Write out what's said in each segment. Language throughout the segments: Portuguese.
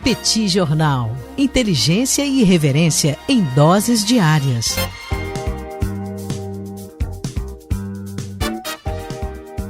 Petit Jornal. Inteligência e irreverência em doses diárias.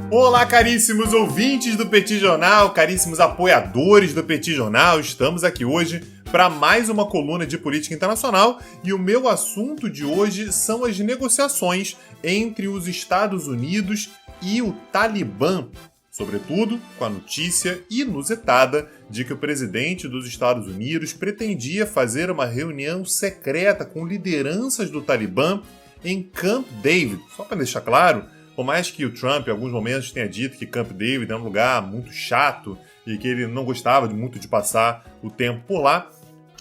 Olá, caríssimos ouvintes do Petit Jornal, caríssimos apoiadores do Petit Jornal. Estamos aqui hoje para mais uma coluna de política internacional e o meu assunto de hoje são as negociações entre os Estados Unidos e o Talibã. Sobretudo com a notícia inusitada de que o presidente dos Estados Unidos pretendia fazer uma reunião secreta com lideranças do Talibã em Camp David. Só para deixar claro, por mais que o Trump em alguns momentos tenha dito que Camp David é um lugar muito chato e que ele não gostava muito de passar o tempo por lá,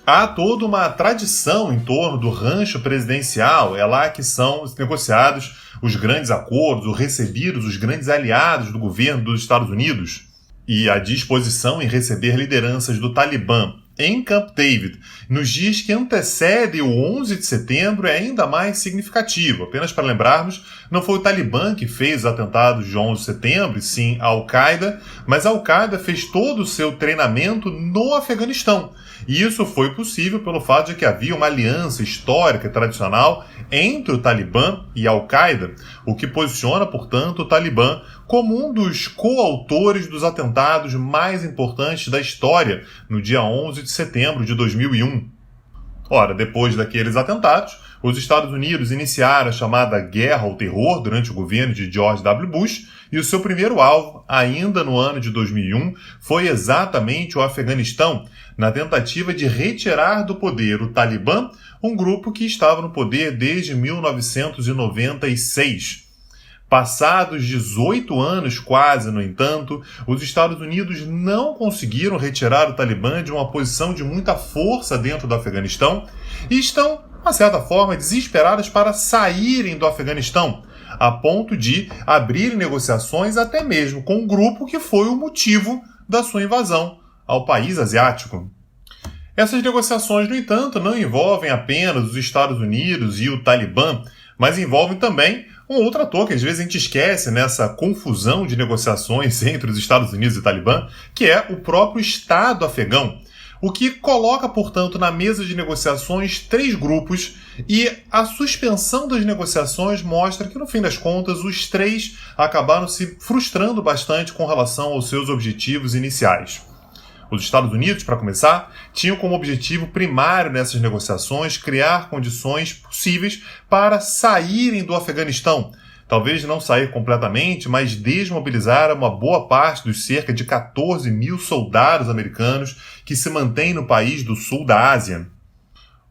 há toda uma tradição em torno do rancho presidencial. É lá que são negociados os grandes acordos, ou recebidos os grandes aliados do governo dos Estados Unidos. E a disposição em receber lideranças do Talibã em Camp David nos dias que antecedem o 11 de setembro é ainda mais significativo. Apenas para lembrarmos, não foi o Talibã que fez os atentados de 11 de setembro, e sim a Al-Qaeda, mas a Al-Qaeda fez todo o seu treinamento no Afeganistão. E isso foi possível pelo fato de que havia uma aliança histórica e tradicional entre o Talibã e a Al-Qaeda, o que posiciona, portanto, o Talibã como um dos coautores dos atentados mais importantes da história no dia 11 de setembro de 2001. Ora, depois daqueles atentados, os Estados Unidos iniciaram a chamada Guerra ao Terror durante o governo de George W. Bush, e o seu primeiro alvo, ainda no ano de 2001, foi exatamente o Afeganistão, na tentativa de retirar do poder o Talibã, um grupo que estava no poder desde 1996. Passados 18 anos quase, no entanto, os Estados Unidos não conseguiram retirar o Talibã de uma posição de muita força dentro do Afeganistão e estão, de uma certa forma, desesperados para saírem do Afeganistão, a ponto de abrir negociações até mesmo com o grupo que foi o motivo da sua invasão ao país asiático. Essas negociações, no entanto, não envolvem apenas os Estados Unidos e o Talibã, mas envolvem também um outro ator que às vezes a gente esquece nessa confusão de negociações entre os Estados Unidos e o Talibã, que é o próprio Estado afegão, o que coloca, portanto, na mesa de negociações três grupos, e a suspensão das negociações mostra que, no fim das contas, os três acabaram se frustrando bastante com relação aos seus objetivos iniciais. Os Estados Unidos, para começar, tinham como objetivo primário nessas negociações criar condições possíveis para saírem do Afeganistão. Talvez não sair completamente, mas desmobilizar uma boa parte dos cerca de 14 mil soldados americanos que se mantêm no país do sul da Ásia.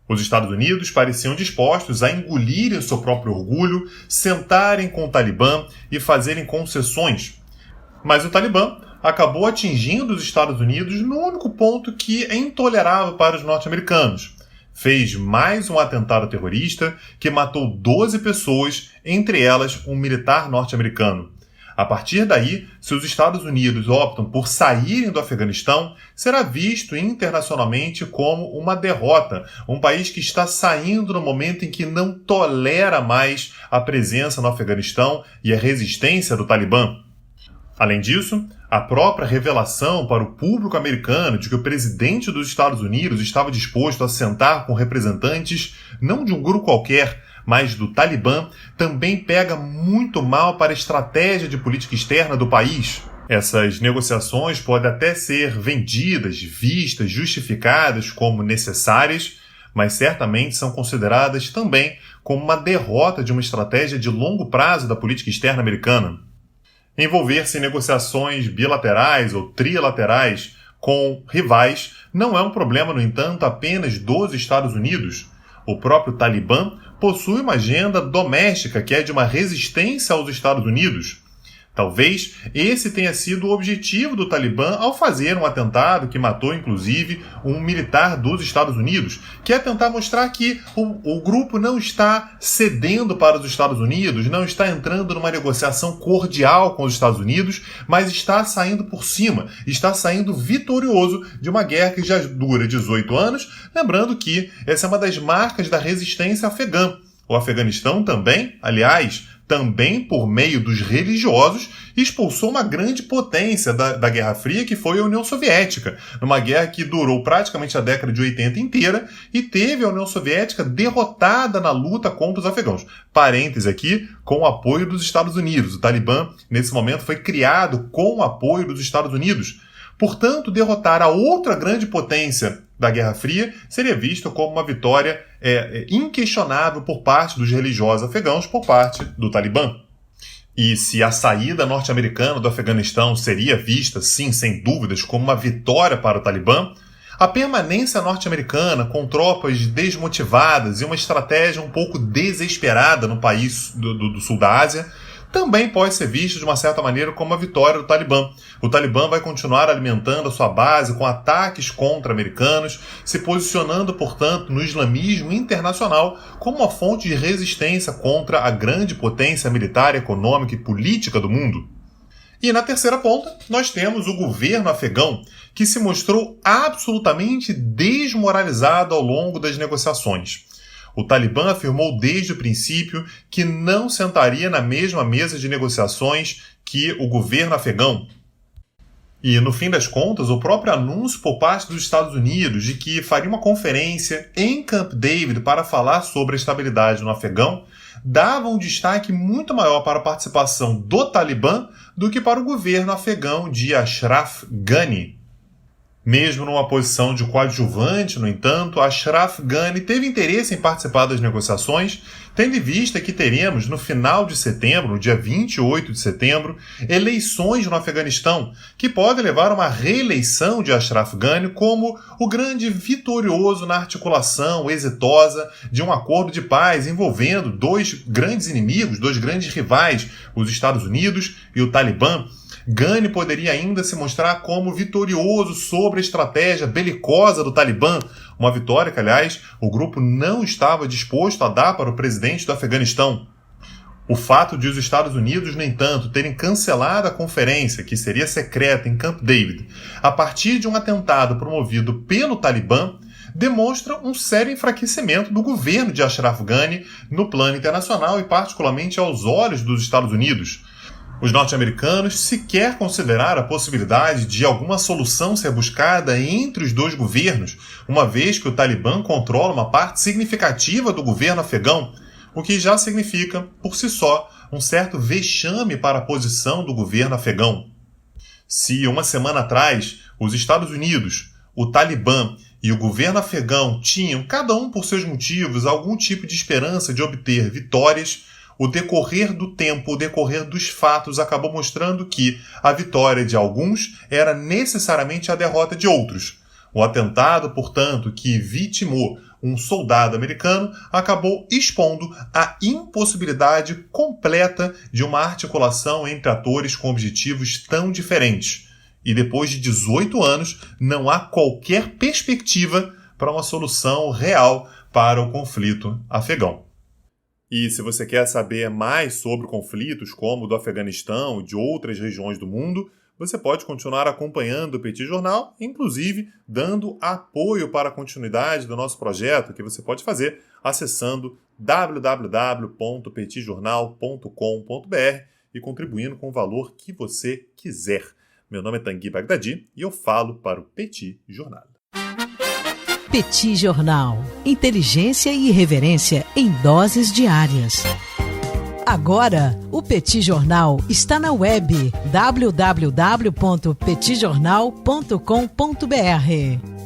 Os Estados Unidos pareciam dispostos a engolirem o seu próprio orgulho, sentarem com o Talibã e fazerem concessões. Mas o Talibã acabou atingindo os Estados Unidos no único ponto que é intolerável para os norte-americanos. Fez mais um atentado terrorista que matou 12 pessoas, entre elas um militar norte-americano. A partir daí, se os Estados Unidos optam por saírem do Afeganistão, será visto internacionalmente como uma derrota, um país que está saindo no momento em que não tolera mais a presença no Afeganistão e a resistência do Talibã. Além disso, a própria revelação para o público americano de que o presidente dos Estados Unidos estava disposto a sentar com representantes não de um grupo qualquer, mas do Talibã, também pega muito mal para a estratégia de política externa do país. Essas negociações podem até ser vendidas, vistas, justificadas como necessárias, mas certamente são consideradas também como uma derrota de uma estratégia de longo prazo da política externa americana. Envolver-se em negociações bilaterais ou trilaterais com rivais não é um problema, no entanto, apenas dos Estados Unidos. O próprio Talibã possui uma agenda doméstica que é de uma resistência aos Estados Unidos. Talvez esse tenha sido o objetivo do Talibã ao fazer um atentado que matou, inclusive, um militar dos Estados Unidos, que é tentar mostrar que o grupo não está cedendo para os Estados Unidos, não está entrando numa negociação cordial com os Estados Unidos, mas está saindo por cima, está saindo vitorioso de uma guerra que já dura 18 anos, lembrando que essa é uma das marcas da resistência afegã. O Afeganistão também, aliás, também por meio dos religiosos, expulsou uma grande potência da Guerra Fria, que foi a União Soviética, numa guerra que durou praticamente a década de 80 inteira e teve a União Soviética derrotada na luta contra os afegãos. Parêntese aqui, com o apoio dos Estados Unidos. O Talibã, nesse momento, foi criado com o apoio dos Estados Unidos. Portanto, derrotar a outra grande potência da Guerra Fria seria visto como uma vitória inquestionável por parte dos religiosos afegãos, por parte do Talibã. E se a saída norte-americana do Afeganistão seria vista, sim, sem dúvidas, como uma vitória para o Talibã, a permanência norte-americana com tropas desmotivadas e uma estratégia um pouco desesperada no país do sul da Ásia também pode ser visto de uma certa maneira como uma vitória do Talibã. O Talibã vai continuar alimentando a sua base com ataques contra americanos, se posicionando, portanto, no islamismo internacional como uma fonte de resistência contra a grande potência militar, econômica e política do mundo. E na terceira ponta, nós temos o governo afegão, que se mostrou absolutamente desmoralizado ao longo das negociações. O Talibã afirmou desde o princípio que não sentaria na mesma mesa de negociações que o governo afegão. E, no fim das contas, o próprio anúncio por parte dos Estados Unidos de que faria uma conferência em Camp David para falar sobre a estabilidade no Afegão dava um destaque muito maior para a participação do Talibã do que para o governo afegão de Ashraf Ghani. Mesmo numa posição de coadjuvante, no entanto, Ashraf Ghani teve interesse em participar das negociações, tendo em vista que teremos, no final de setembro, no dia 28 de setembro, eleições no Afeganistão, que podem levar a uma reeleição de Ashraf Ghani como o grande vitorioso na articulação exitosa de um acordo de paz envolvendo dois grandes inimigos, dois grandes rivais, os Estados Unidos e o Talibã. Ghani poderia ainda se mostrar como vitorioso sobre a estratégia belicosa do Talibã, uma vitória que, aliás, o grupo não estava disposto a dar para o presidente do Afeganistão. O fato de os Estados Unidos, no entanto, terem cancelado a conferência, que seria secreta em Camp David, a partir de um atentado promovido pelo Talibã, demonstra um sério enfraquecimento do governo de Ashraf Ghani no plano internacional e particularmente aos olhos dos Estados Unidos. Os norte-americanos sequer consideraram a possibilidade de alguma solução ser buscada entre os dois governos, uma vez que o Talibã controla uma parte significativa do governo afegão, o que já significa, por si só, um certo vexame para a posição do governo afegão. Se uma semana atrás os Estados Unidos, o Talibã e o governo afegão tinham, cada um por seus motivos, algum tipo de esperança de obter vitórias, o decorrer do tempo, o decorrer dos fatos acabou mostrando que a vitória de alguns era necessariamente a derrota de outros. O atentado, portanto, que vitimou um soldado americano, acabou expondo a impossibilidade completa de uma articulação entre atores com objetivos tão diferentes. E depois de 18 anos, não há qualquer perspectiva para uma solução real para o conflito afegão. E se você quer saber mais sobre conflitos como o do Afeganistão e de outras regiões do mundo, você pode continuar acompanhando o Petit Jornal, inclusive dando apoio para a continuidade do nosso projeto, que você pode fazer acessando www.petitjornal.com.br e contribuindo com o valor que você quiser. Meu nome é Tanguy Bagdadi e eu falo para o Petit Jornal. Petit Jornal. Inteligência e irreverência em doses diárias. Agora, o Petit Jornal está na web www.petitjornal.com.br.